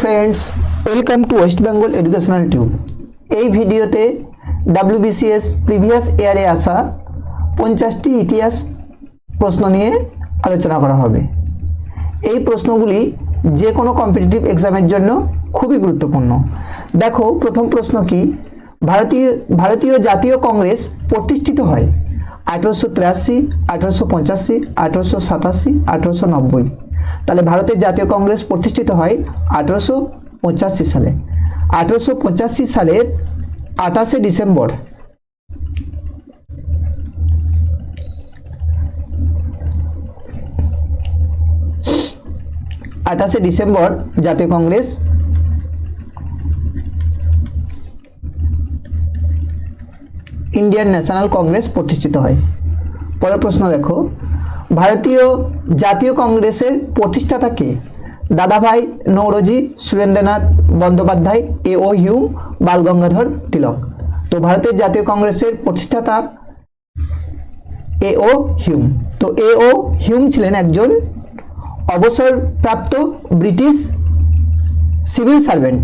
Friends, welcome to West Bengal educational tube. এই ভিডিওতে WBCS previous ইয়ারে আসা 50টি ইতিহাস প্রশ্ন নিয়ে আলোচনা করা হবে। এই প্রশ্নগুলি যে কোনো কম্পিটিটিভ এক্সামের জন্য খুবই গুরুত্বপূর্ণ। দেখো, প্রথম প্রশ্ন কি, ভারতীয় জাতীয় কংগ্রেস প্রতিষ্ঠিত হয় 1883, 1885, 1887, 1890। তাহলে ভারতের জাতীয় কংগ্রেস প্রতিষ্ঠিত হয় 1885 সালে। 1885 সালের 28শে ডিসেম্বর জাতীয় কংগ্রেস ইন্ডিয়ান ন্যাশনাল কংগ্রেস প্রতিষ্ঠিত হয়। পরের প্রশ্ন দেখো, ভারতীয় জাতীয় কংগ্রেসের প্রতিষ্ঠাতা কে? দাদাভাই নৌরোজি, সুরেন্দ্রনাথ বন্দ্যোপাধ্যায়, A.O. হিউম, বালগঙ্গাধর তিলক। তো ভারতের জাতীয় কংগ্রেসের প্রতিষ্ঠাতা A.O. হিউম। তো A.O. হিউম ছিলেন একজন অবসরপ্রাপ্ত ব্রিটিশ সিভিল সার্ভেন্ট।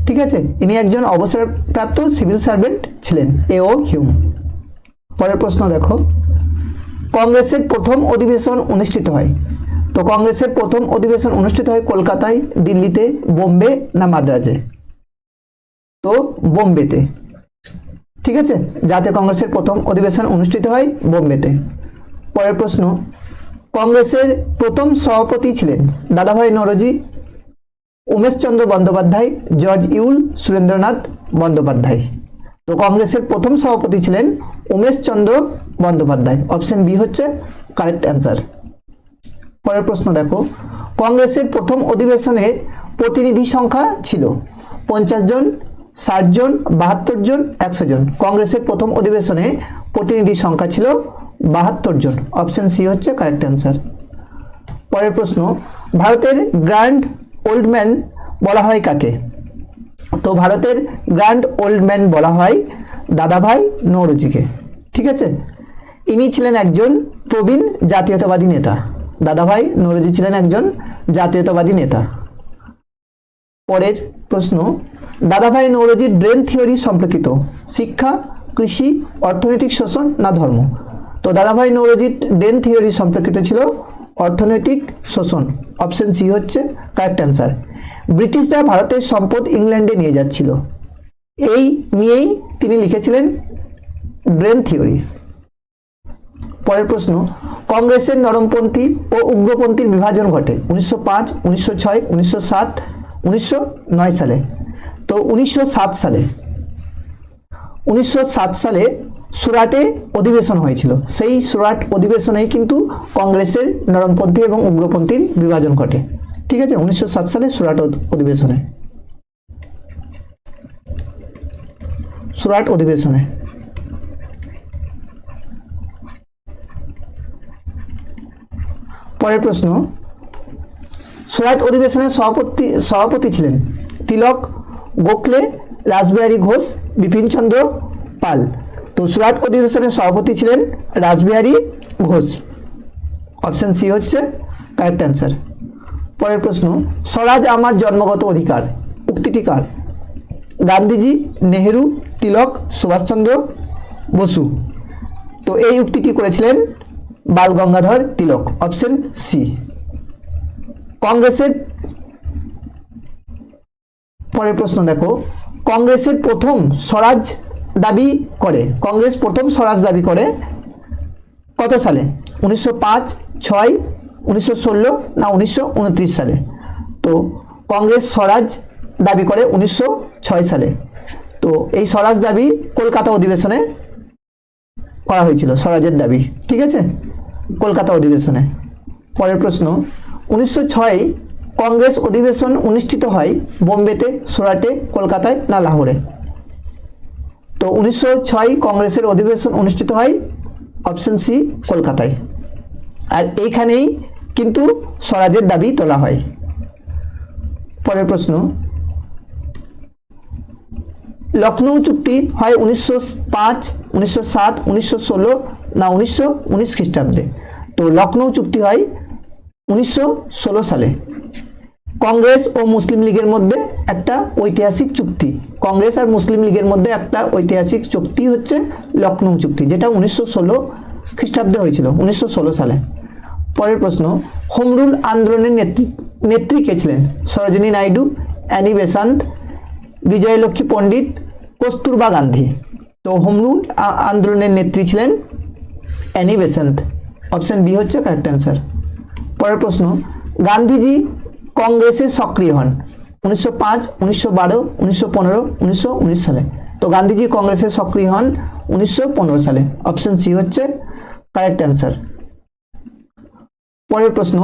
ঠিক আছে, ইনি একজন অবসরপ্রাপ্ত সিভিল সার্ভেন্ট ছিলেন A.O. হিউম। পরের প্রশ্ন দেখো, কংগ্রেসের প্রথম অধিবেশন অনুষ্ঠিত হয়? তো কংগ্রেসের প্রথম অধিবেশন অনুষ্ঠিত হয় কলকাতায়, দিল্লিতে, বোম্বে না মাদ্রাজে? তো বোম্বেতে। ঠিক আছে, জাতীয় কংগ্রেসের প্রথম অধিবেশন অনুষ্ঠিত হয় বোম্বেতে। পরের প্রশ্ন, কংগ্রেসের প্রথম সভাপতি ছিলেন দাদাভাই নৌরোজি, উমেশচন্দ্র বন্দ্যোপাধ্যায়, জর্জ ইউল, সুরেন্দ্রনাথ বন্দ্যোপাধ্যায়। তো কংগ্রেসের প্রথম সভাপতি ছিলেন উমেশচন্দ্র বন্দ্যোপাধ্যায়। অপশন বি হচ্ছে কারেক্ট অ্যান্সার। পরের প্রশ্ন দেখো, কংগ্রেসের প্রথম অধিবেশনে প্রতিনিধি সংখ্যা ছিল 50 জন, 60 জন, 72 জন, 100 জন। কংগ্রেসের প্রথম অধিবেশনে প্রতিনিধি সংখ্যা ছিল 72 জন। অপশন সি হচ্ছে কারেক্ট অ্যান্সার। পরের প্রশ্ন, ভারতের গ্র্যান্ড ওল্ড ম্যান বলা হয় কাকে? তো ভারতের গ্র্যান্ড ওল্ড ম্যান বলা হয় দাদাভাই নৌরোজিকে। ঠিক আছে, ইনি ছিলেন একজন প্রবীণ জাতীয়তাবাদী নেতা। দাদাভাই নৌরোজি ছিলেন একজন জাতীয়তাবাদী নেতা। পরের প্রশ্ন, দাদাভাই নৌরোজির ড্রেন থিওরি সম্পর্কিত শিক্ষা, কৃষি, অর্থনৈতিক শোষণ না ধর্ম? তো দাদাভাই নৌরোজির ড্রেন থিওরি সম্পর্কিত ছিল অর্থনৈতিক শোষণ। অপশন সি হচ্ছে কারেক্ট অ্যান্সার। ব্রিটিশরা ভারতের সম্পদ ইংল্যান্ডে নিয়ে যাচ্ছিল, এই নিয়েই তিনি লিখেছিলেন ড্রেন থিওরি। পরের প্রশ্ন, কংগ্রেসের নরমপন্থী ও উগ্রপন্থীর বিভাজন ঘটে 1905, 1906, 1907, 1909 সালে। তো 1907 সালে 1907 সালে সুরাটে অধিবেশন হয়েছিল। সেই সুরাট অধিবেশনেই কিন্তু কংগ্রেসের নরমপন্থী এবং উগ্রপন্থীর বিভাজন ঘটে। ঠিক আছে, 1907 সালে সুরাট অধিবেশনে। পরের প্রশ্ন, সুরাট অধিবেশনের সভাপতি ছিলেন তিলক, গোখলে, রাসবিহারী ঘোষ, বিপিনচন্দ্র পাল। তো সুরাট অধিবেশনের সভাপতি ছিলেন রাসবিহারী ঘোষ। অপশন সি হচ্ছে কারেক্ট অ্যান্সার। পরের প্রশ্ন, স্বরাজ আমার জন্মগত অধিকার উক্তিটি কার? গান্ধীজি, নেহেরু, তিলক, সুভাষচন্দ্র বসু। তো এই উক্তিটি করেছিলেন বালগঙ্গাধর তিলক। Option C. কংগ্রেসের পরের প্রশ্ন দেখো, কংগ্রেস প্রথম স্বরাজ দাবি করে কত সালে? 1905, 6, 1916 না 1929 সালে? তো কংগ্রেস স্বরাজ দাবি করে 1906 সালে। তো এই স্বরাজ দাবি কলকাতা অধিবেশনে করা হয়েছিল, স্বরাজের দাবি। ঠিক আছে, কলকাতা অধিবেশনে। পরের প্রশ্ন, 1906 কংগ্রেস অধিবেশন অনুষ্ঠিত হয় বোম্বেতে, সুরাটে, কলকাতায় না লাহোরে? তো 1906 কংগ্রেসের অধিবেশন অনুষ্ঠিত হয় অপশন সি কলকাতায়। আর এইখানেই কিন্তু স্বরাজের দাবি তোলা হয়। পরের প্রশ্ন, লখনৌ চুক্তি হয় 1905, 1907, 1916 না 1919 খ্রিস্টাব্দে? তো লখনৌ চুক্তি হয় 1916 সালে। কংগ্রেস ও মুসলিম লীগের মধ্যে একটা ঐতিহাসিক চুক্তি, কংগ্রেস আর মুসলিম লীগের মধ্যে একটা ঐতিহাসিক চুক্তি হচ্ছে লখনৌ চুক্তি, যেটা 1916 খ্রিস্টাব্দে হয়েছিল, 1916 সালে। পরের প্রশ্ন, হোম রুল আন্দোলনের নেত্রী কে ছিলেন? সরোজিনী নাইডু, অ্যানি বেসান্ত, বিজয়লক্ষ্মী পণ্ডিত, কস্তুরবা গান্ধী। তো হোম রুল আন্দোলনের নেত্রী ছিলেন অ্যানি বেসান্ত। অপশন বি হচ্ছে কারেক্ট অ্যান্সার। পরের প্রশ্ন, গান্ধীজি কংগ্রেসে সক্রিয় হন 1905, 1912, 1915, 1919 সালে। তো গান্ধীজি কংগ্রেসে সক্রিয় হন 1915 সালে। অপশন সি হচ্ছে কারেক্ট অ্যান্সার। পরের প্রশ্ন,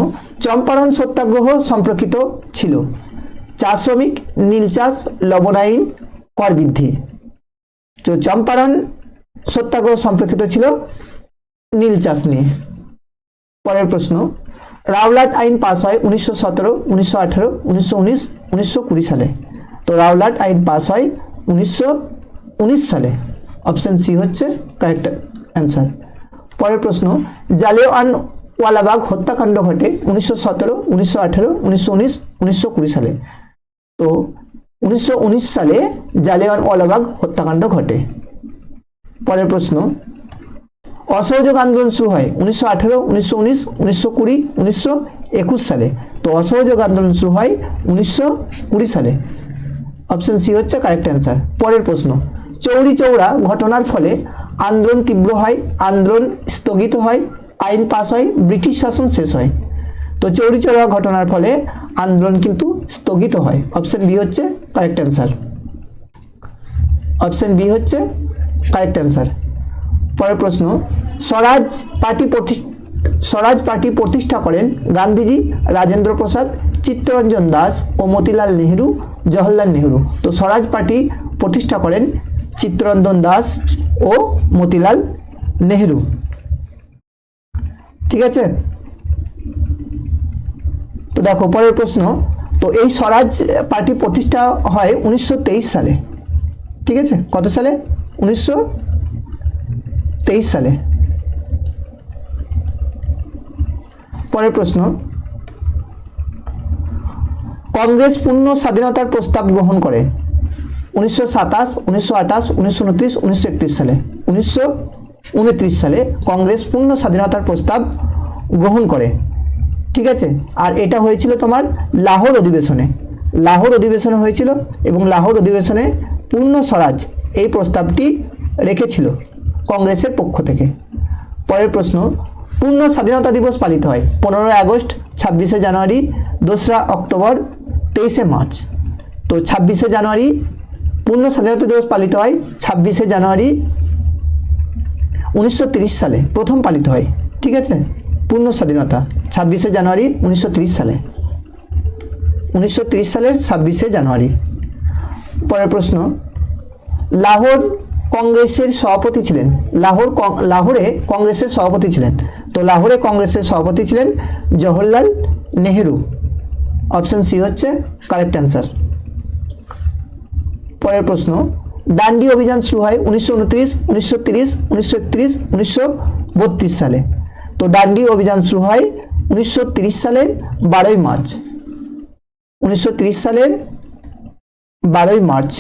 চম্পারণ সত্যাগ্রহ সম্পর্কিত ছিল চা শ্রমিক, নীল চাষ, লবণ আইন, কর বৃদ্ধি। তো চম্পারণ সত্যাগ্রহ সম্পর্কিত ছিল নীল চাষ নিয়ে। পরের প্রশ্ন, রাওলাট আইন পাস হয় 1917, 1918, 1919, 1920 সালে। তো রাওলাট আইন পাস হয় 1919 সালে। অপশন সি হচ্ছে কারেক্ট অ্যান্সার। পরের প্রশ্ন, জালিয়ানওয়ালাবাগ হত্যাকাণ্ড ঘটে 1917, 1918, 1919, 1920 সালে। তো 1919 সালে জালিয়ানওয়ালাবাগ হত্যাকাণ্ড ঘটে। পরের প্রশ্ন, অসহযোগ আন্দোলন শুরু হয় 1918, 1919, 1920, 1921 সালে। তো অসহযোগ আন্দোলন শুরু হয় 1920 সালে। অপশন সি হচ্ছে কারেক্ট অ্যান্সার। পরের প্রশ্ন, চৌরি চৌরা ঘটনার ফলে আন্দোলন তীব্র হয়, আন্দোলন স্থগিত হয়, আইন পাস হয়, ব্রিটিশ শাসন শেষ হয়। তো চৌরি চৌরা ঘটনার ফলে আন্দোলন কিন্তু স্থগিত হয়। অপশন বি হচ্ছে কারেক্ট অ্যান্সার। অপশন বি হচ্ছে কারেক্ট অ্যান্সার। পরের প্রশ্ন, স্বরাজ পার্টি প্রতিষ্ঠা করেন গান্ধীজি, রাজেন্দ্র প্রসাদ, চিত্তরঞ্জন দাস ও মতিলাল নেহেরু, জওহরলাল নেহেরু। তো স্বরাজ পার্টি প্রতিষ্ঠা করেন চিত্তরঞ্জন দাস ও মতিলাল নেহেরু। ঠিক আছে, তো দেখো পরের প্রশ্ন, তো এই স্বরাজ পার্টি প্রতিষ্ঠা হয় 1923 সালে। ঠিক আছে, কত সালে? 1923 সালে। পরের প্রশ্ন, কংগ্রেস পূর্ণ স্বাধীনতার প্রস্তাব গ্রহণ করে 1927, 1928, 1929, 1931 সালে। 1929 সালে কংগ্রেস পূর্ণ স্বাধীনতার প্রস্তাব গ্রহণ করে। ঠিক আছে, আর এটা হয়েছিল তোমার লাহোর অধিবেশনে। লাহোর অধিবেশনে হয়েছিল এবং লাহোর অধিবেশনে পূর্ণ স্বরাজ এই প্রস্তাবটি রেখেছিল কংগ্রেসের পক্ষ থেকে। পরের প্রশ্ন, পূর্ণ স্বাধীনতা দিবস পালিত হয় 15 আগস্ট, 26শে জানুয়ারি, 2রা অক্টোবর, 23শে মার্চ। তো 26শে জানুয়ারি পূর্ণ স্বাধীনতা দিবস পালিত হয় 26শে জানুয়ারি 1930 সালে প্রথম পালিত হয়। ঠিক আছে, পূর্ণ স্বাধীনতা 26শে জানুয়ারি 1930 সালে, 1930 সালের 26শে জানুয়ারি। পরের প্রশ্ন, লাহোর কংগ্রেসের সভাপতি ছিলেন, লাহোরে কংগ্রেসের সভাপতি ছিলেন। তো লাহোরে কংগ্রেসের সভাপতি ছিলেন জওহরলাল নেহেরু। অপশন সি হচ্ছে কারেক্ট অ্যান্সার। পরের প্রশ্ন, ডান্ডি অভিযান শুরু হয় 1929, 1930, 1931, 1932 সালে। তো ডান্ডি অভিযান শুরু হয় 1930 সালের 12ই মার্চ, 1930 সালের 12ই মার্চ।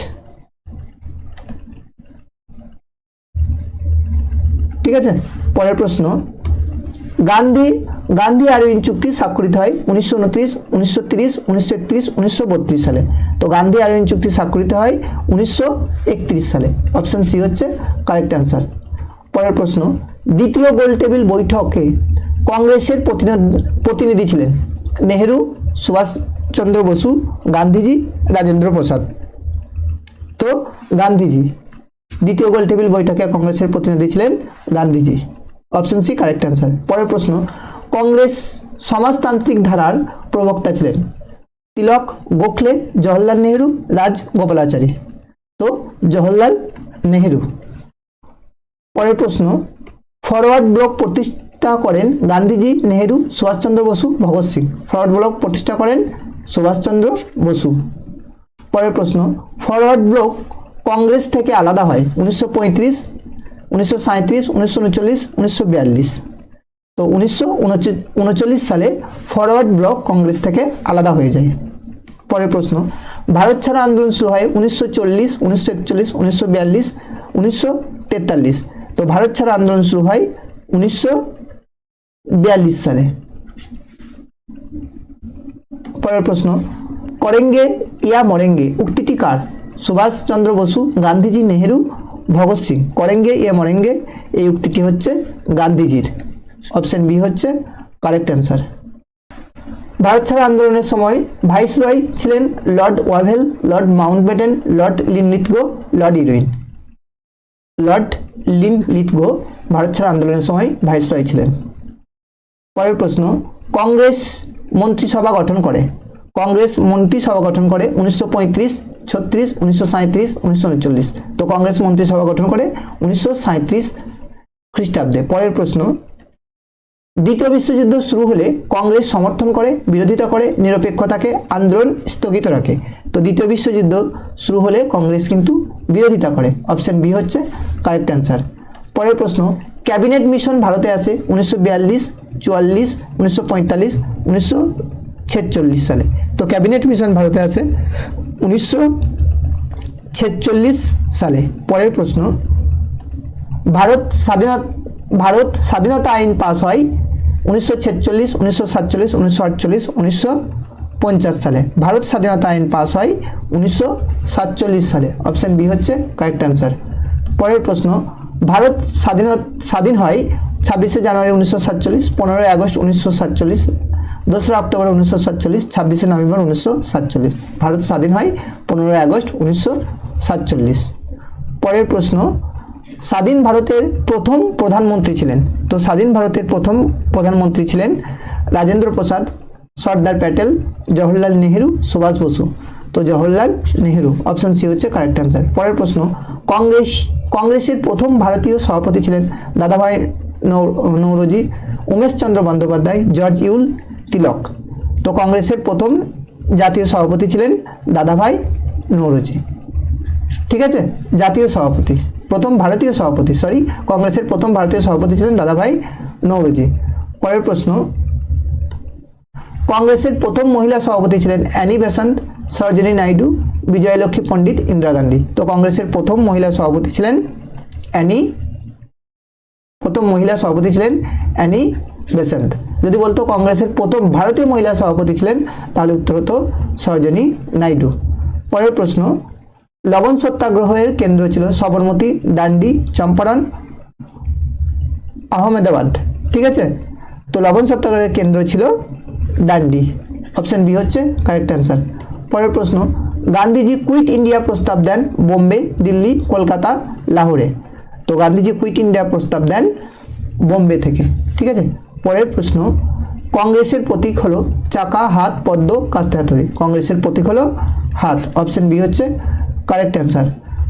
ঠিক আছে, পরের প্রশ্ন, গান্ধী আরউইন চুক্তি স্বাক্ষরিত হয় 1929, 1930, 1931, 1932 সালে। তো গান্ধী আরউইন চুক্তি স্বাক্ষরিত হয় 1931 সালে। অপশন সি হচ্ছে কারেক্ট অ্যান্সার। পরের প্রশ্ন, দ্বিতীয় গোলটেবিল বৈঠকে কংগ্রেসের প্রতিনিধি ছিলেন নেহেরু, সুভাষচন্দ্র বসু, গান্ধীজি, রাজেন্দ্র প্রসাদ। তো গান্ধীজি, দ্বিতীয় গোলটেবিল বৈঠকে কংগ্রেসের প্রতিনিধি ছিলেন Gandhiji. Option C correct answer. পরের প্রশ্ন, কংগ্রেস সমাজতান্ত্রিক ধারার প্রবক্তা ছিলেন তিলক, গোখলে, জওহরলাল নেহেরু, রাজগোপালাচারী। তো জওহরলাল নেহেরু। পরের প্রশ্ন, ফরওয়ার্ড ব্লক প্রতিষ্ঠা করেন গান্ধীজি, নেহেরু, সুভাষচন্দ্র বসু, ভগৎ সিং। ফরওয়ার্ড ব্লক প্রতিষ্ঠা করেন সুভাষচন্দ্র বসু। পরের প্রশ্ন, ফরওয়ার্ড ব্লক কংগ্রেস থেকে আলাদা হয় 1935, 1937, 1939, 1942। তো 1939 সালে ফরওয়ার্ড ব্লক কংগ্রেস থেকে আলাদা হয়ে যায়। পরের প্রশ্ন, ভারত ছাড়ো আন্দোলন শুরু হয় 1940, 1941, 1942, 1943। তো ভারত ছাড়ো আন্দোলন শুরু হয় 1942 সালে। পরের প্রশ্ন, করেঙ্গে ইয়া মরেঙ্গে উক্তিটি কার? সুভাষচন্দ্র বসু, গান্ধীজি, নেহেরু, ভগৎ সিং। করেঙ্গে ইয়া মরেঙ্গে এই উক্তিটি হচ্ছে গান্ধীজির। অপশন বি হচ্ছে কারেক্ট অ্যান্সার। ভারত ছাড়ো আন্দোলনের সময় ভাইসরয় ছিলেন lord Wavell, lord Mountbatten, lord Linlithgow, lord Irwin. Lord Linlithgow Bharat ছাড়ো আন্দোলনের সময় ভাইসরয় ছিলেন। পরের প্রশ্ন, কংগ্রেস মন্ত্রিসভা গঠন করে? কংগ্রেস মন্ত্রিসভা গঠন করে 1935, 36, 1937, 1939। তো কংগ্রেস মন্ত্রিসভা গঠন করে 1937 খ্রিস্টাব্দে। পরের প্রশ্ন, দ্বিতীয় বিশ্বযুদ্ধ শুরু হলে কংগ্রেস সমর্থন করে, বিরোধিতা করে, নিরপেক্ষতাকে আন্দোলন স্থগিত রাখে? তো দ্বিতীয় বিশ্বযুদ্ধ শুরু হলে কংগ্রেস কিন্তু বিরোধিতা করে। অপশন বি হচ্ছে কারেক্ট অ্যান্সার। পরের প্রশ্ন, ক্যাবিনেট মিশন ভারতে আসে 1942, 44, 1945, 1946 সালে। তো ক্যাবিনেট মিশন ভারতে আসে 1946 সালে। পরের প্রশ্ন, ভারত স্বাধীনতা আইন পাস হয় 1946, 1947, 1948, 1950 সালে। ভারত স্বাধীনতা আইন পাস হয় 1947 সালে। অপশন বি হচ্ছে কারেক্ট অ্যান্সার। পরের প্রশ্ন, ভারত স্বাধীন হয় 26শে জানুয়ারি 1947, 15ই আগস্ট 1947, 2রা অক্টোবর 1947, 26শে নভেম্বর 1947। ভারত স্বাধীন হয় 15ই আগস্ট 1947। পরের প্রশ্ন, স্বাধীন ভারতের প্রথম প্রধানমন্ত্রী ছিলেন? তো স্বাধীন ভারতের প্রথম প্রধানমন্ত্রী ছিলেন রাজেন্দ্র প্রসাদ, সর্দার প্যাটেল, জওহরলাল নেহেরু, সুভাষ বসু। তো জওহরলাল নেহেরু। অপশন সি হচ্ছে কারেক্ট অ্যান্সার। পরের প্রশ্ন, কংগ্রেসের প্রথম ভারতীয় সভাপতি ছিলেন দাদাভাই নৌরোজি, উমেশচন্দ্র বন্দ্যোপাধ্যায়, জর্জ ইউল তিলক। তো কংগ্রেসের প্রথম জাতীয় সভাপতি ছিলেন দাদাভাই নৌরোজি। ঠিক আছে, জাতীয় সভাপতি, প্রথম ভারতীয় সভাপতি, কংগ্রেসের প্রথম ভারতীয় সভাপতি ছিলেন দাদাভাই নৌরোজি। পরের প্রশ্ন, কংগ্রেসের প্রথম মহিলা সভাপতি ছিলেন অ্যানি বেসান্ত, সরোজিনী নাইডু, বিজয়লক্ষ্মী পণ্ডিত, ইন্দিরা গান্ধী। তো কংগ্রেসের প্রথম মহিলা সভাপতি ছিলেন অ্যানি বেসান্ত। যদি বলতো কংগ্রেসের প্রথম ভারতীয় মহিলা সভাপতি ছিলেন, তাহলে উত্তর হতো সরোজিনী নাইডু। পরের প্রশ্ন, লবণ সত্যাগ্রহের কেন্দ্র ছিল সবরমতী, ডান্ডি, চম্পারণ, আহমেদাবাদ। ঠিক আছে, তো লবণ সত্যাগ্রহের কেন্দ্র ছিল ডান্ডি। অপশন বি হচ্ছে কারেক্ট অ্যান্সার। পরের প্রশ্ন, গান্ধীজি কুইট ইন্ডিয়া প্রস্তাব দেন বোম্বে, দিল্লি, কলকাতা, লাহোরে। তো গান্ধীজি কুইট ইন্ডিয়া প্রস্তাব দেন বোম্বে থেকে। ঠিক আছে। পরের প্রশ্ন, কংগ্রেসের প্রতীক হলো চাকা, হাত, পদ্ম, কাস্তে হাতুড়ি। কংগ্রেসের প্রতীক হলো হাত। অপশন বি হচ্ছে কারেক্ট অ্যান্সার।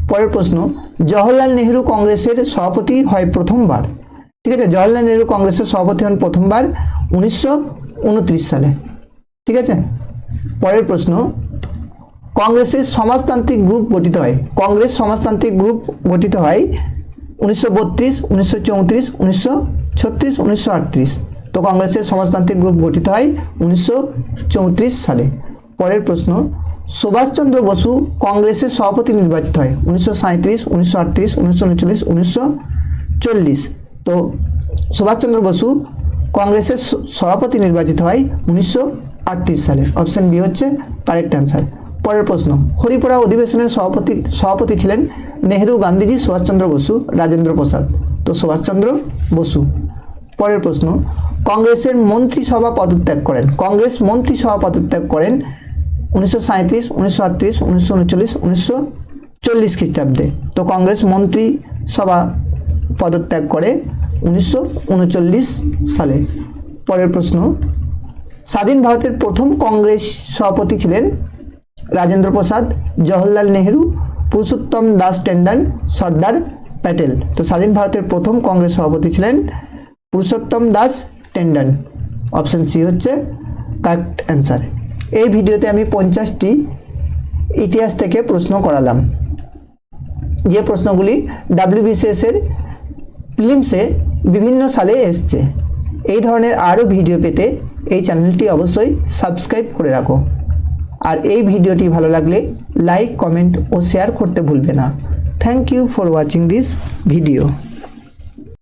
পরের প্রশ্ন, জওহরলাল নেহেরু কংগ্রেসের সভাপতি হয় প্রথমবার? ঠিক আছে, জওহরলাল নেহেরু কংগ্রেসের সভাপতি হন প্রথমবার 1929 সালে। ঠিক আছে। পরের প্রশ্ন, কংগ্রেসের সমাজতান্ত্রিক গ্রুপ গঠিত হয়? কংগ্রেস সমাজতান্ত্রিক গ্রুপ গঠিত হয় 1932, 1934, 1936, 1938। তো কংগ্রেসের সমাজতান্ত্রিক গ্রুপ গঠিত হয় 1934 সালে। পরের প্রশ্ন, সুভাষচন্দ্র বসু কংগ্রেসের সভাপতি নির্বাচিত হয় 1937, 1938, 1939, 1940। তো সুভাষচন্দ্র বসু কংগ্রেসের সভাপতি নির্বাচিত হয় 1938 সালে। অপশন বি হচ্ছে কারেক্ট অ্যান্সার। পরের প্রশ্ন, হরিপুরা অধিবেশনের সভাপতি ছিলেন নেহেরু, গান্ধীজি, সুভাষচন্দ্র বসু, রাজেন্দ্র প্রসাদ। তো সুভাষচন্দ্র বসু। পরের প্রশ্ন, কংগ্রেসের মন্ত্রিসভা পদত্যাগ করেন? কংগ্রেস মন্ত্রিসভা পদত্যাগ করেন 1937, 1938, 1939, 1940 খ্রিস্টাব্দে। তো কংগ্রেস মন্ত্রিসভা পদত্যাগ করে 1939 সালে। পরের প্রশ্ন, স্বাধীন ভারতের প্রথম কংগ্রেস সভাপতি ছিলেন রাজেন্দ্র প্রসাদ, জওহরলাল নেহেরু, পুরুষোত্তম দাস ট্যান্ডন, সর্দার প্যাটেল। তো স্বাধীন ভারতের প্রথম কংগ্রেস সভাপতি ছিলেন পুরুষোত্তম দাস ট্যান্ডন। অপশন সি হচ্ছে কারেক্ট অ্যান্সার। এই ভিডিওতে আমি 50টি ইতিহাস থেকে প্রশ্ন করালাম, যে প্রশ্নগুলি WBCS-এর প্রিলিমসে বিভিন্ন সালে এসছে। এই ধরনের আরও ভিডিও পেতে এই চ্যানেলটি অবশ্যই সাবস্ক্রাইব করে রাখো। আর এই ভিডিওটি ভালো লাগলে লাইক, কমেন্ট ও শেয়ার করতে ভুলবে না। Thank you for watching this video.